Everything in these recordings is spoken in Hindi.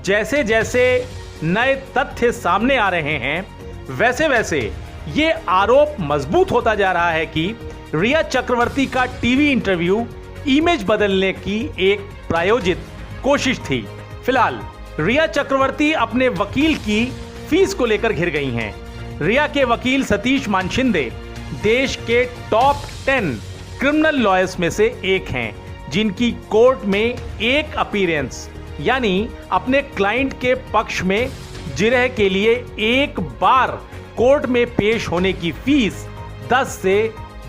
जैसे जैसे नए तथ्य सामने आ रहे हैं वैसे वैसे ये आरोप मजबूत होता जा रहा है कि रिया चक्रवर्ती का टीवी इंटरव्यू इमेज बदलने की एक प्रायोजित कोशिश थी। फिलहाल रिया चक्रवर्ती अपने वकील की फीस को लेकर घिर गई हैं। रिया के वकील सतीश मानशिंदे देश के टॉप 10 क्रिमिनल लॉयर्स में से एक हैं, जिनकी कोर्ट में एक अपीयरेंस यानी अपने क्लाइंट के पक्ष में जिरह के लिए एक बार कोर्ट में पेश होने की फीस 10 से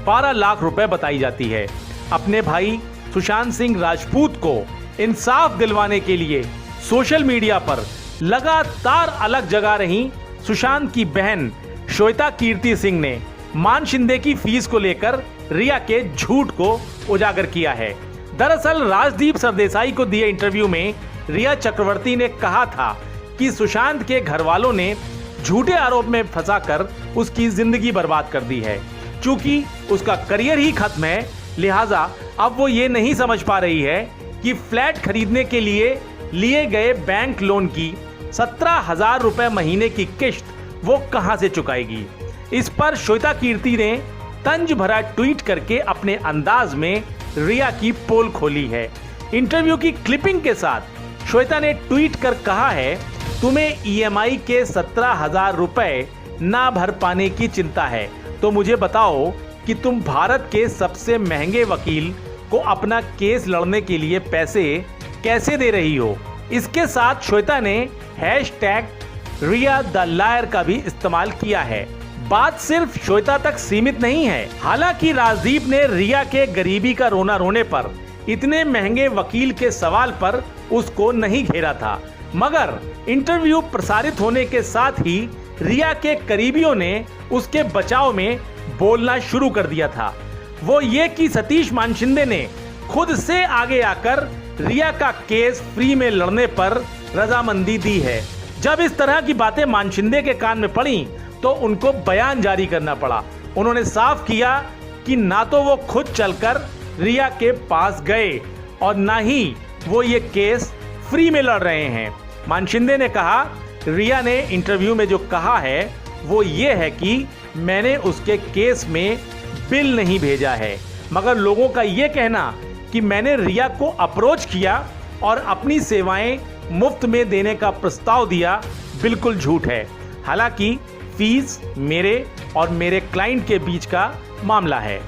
12 लाख रुपए बताई जाती है। अपने भाई सुशांत सिंह राजपूत को इंसाफ दिलवाने के लिए सोशल मीडिया पर लगातार अलग जगा रही सुशांत की बहन श्वेता कीर्ति सिंह ने मानशिंदे की फीस को लेकर रिया के झूठ को उजागर किया है। दरअसल राजदीप सरदेसाई को दिए इंटरव्यू में रिया चक्रवर्ती ने कहा था कि सुशांत के घर वालों ने झूठे आरोप में फंसाकर उसकी जिंदगी बर्बाद कर दी है। चूंकि उसका करियर ही खत्म है, लिहाजा अब वो ये नहीं समझ पा रही है कि फ्लैट खरीदने के लिए गए बैंक लोन की 17,000 रुपए महीने की किश्त वो कहां से चुकाएगी। इस पर श्वेता कीर्ति ने तंज भरा ट्वीट करके अपने अंदाज में रिया की पोल खोली है। इंटरव्यू की क्लिपिंग के साथ श्वेता ने ट्वीट कर कहा है, तुम्हें ईएमआई के 17,000 रुपए ना भर पाने की चिंता है तो मुझे बताओ कि तुम भारत के सबसे महंगे वकील को अपना केस लड़ने के लिए पैसे कैसे दे रही हो। इसके साथ श्वेता ने #रिया द लायर का भी इस्तेमाल किया है। बात सिर्फ श्वेता तक सीमित नहीं है। हालांकि राजदीप ने रिया के गरीबी का रोना रोने पर इतने महंगे वकील के सवाल पर उसको नहीं घेरा था, मगर इंटरव्यू प्रसारित होने के साथ ही रिया के करीबियों ने उसके बचाव में बोलना शुरू कर दिया था। वो ये कि सतीश मानशिंदे ने खुद से आगे आकर रिया का केस फ्री में लड़ने पर रजामंदी दी है। जब इस तरह की बातें मानशिंदे के कान में पड़ी तो उनको बयान जारी करना पड़ा। उन्होंने साफ किया कि ना तो वो खुद चलकर रिया के पास गए और ना ही वो ये केस फ्री में लड़ रहे हैं। मानशिंदे ने कहा, रिया ने इंटरव्यू में जो कहा है वो ये है कि मैंने उसके केस में बिल नहीं भेजा है, मगर लोगों का ये कहना कि मैंने रिया को अप्रोच किया और अपनी सेवाएं मुफ्त में देने का प्रस्ताव दिया, बिल्कुल झूठ है। हालांकि फीस मेरे और मेरे क्लाइंट के बीच का मामला है।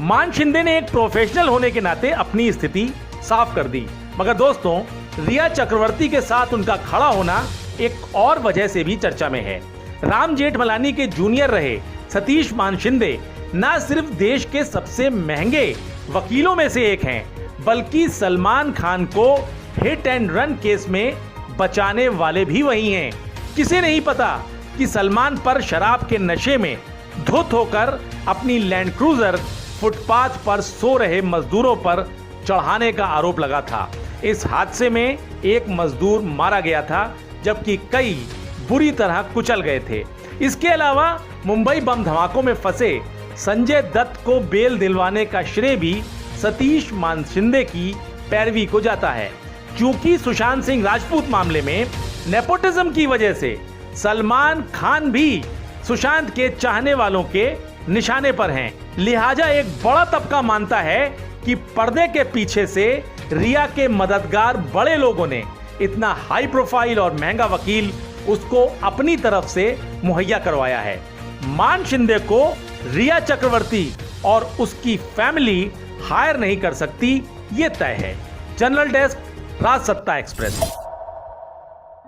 मानशिंदे ने एक प्रोफेशनल होने के नाते अपनी स्थिति साफ कर दी, मगर दोस्तों रिया चक्रवर्ती के साथ उनका खड़ा होना एक और वजह से भी चर्चा में है। राम जेठमलानी के जूनियर रहे सतीश मानशिंदे न सिर्फ देश के सबसे महंगे वकीलों में से एक हैं, बल्कि सलमान खान को हिट एंड रन केस में बचाने वाले भी वही हैं। किसे नहीं पता कि सलमान पर शराब के नशे में धुत होकर अपनी लैंड क्रूजर फुटपाथ पर सो रहे मजदूरों पर चढ़ाने का आरोप लगा था। इस हादसे में एक मजदूर मारा गया था, जबकि कई बुरी तरह कुचल गए थे। इसके अलावा मुंबई बम धमाकों में फंसे संजय दत्त को बेल दिलवाने का श्रेय भी सतीश मानशिंदे की पैरवी को जाता है। क्योंकि सुशांत सिंह राजपूत मामले में नेपोटिज्म की वजह से सलमान खान भी सुशांत के चाहने वालों के निशाने पर हैं। लिहाजा एक बड़ा तबका मानता है कि पर्दे के पीछे से रिया के मददगार बड़े लोगों ने इतना हाई प्रोफाइल और महंगा वकील उसको अपनी तरफ से मुहैया करवाया है। मानशिंदे को रिया चक्रवर्ती और उसकी फैमिली हायर नहीं कर सकती, ये तय है। General desk, Rajsatta express.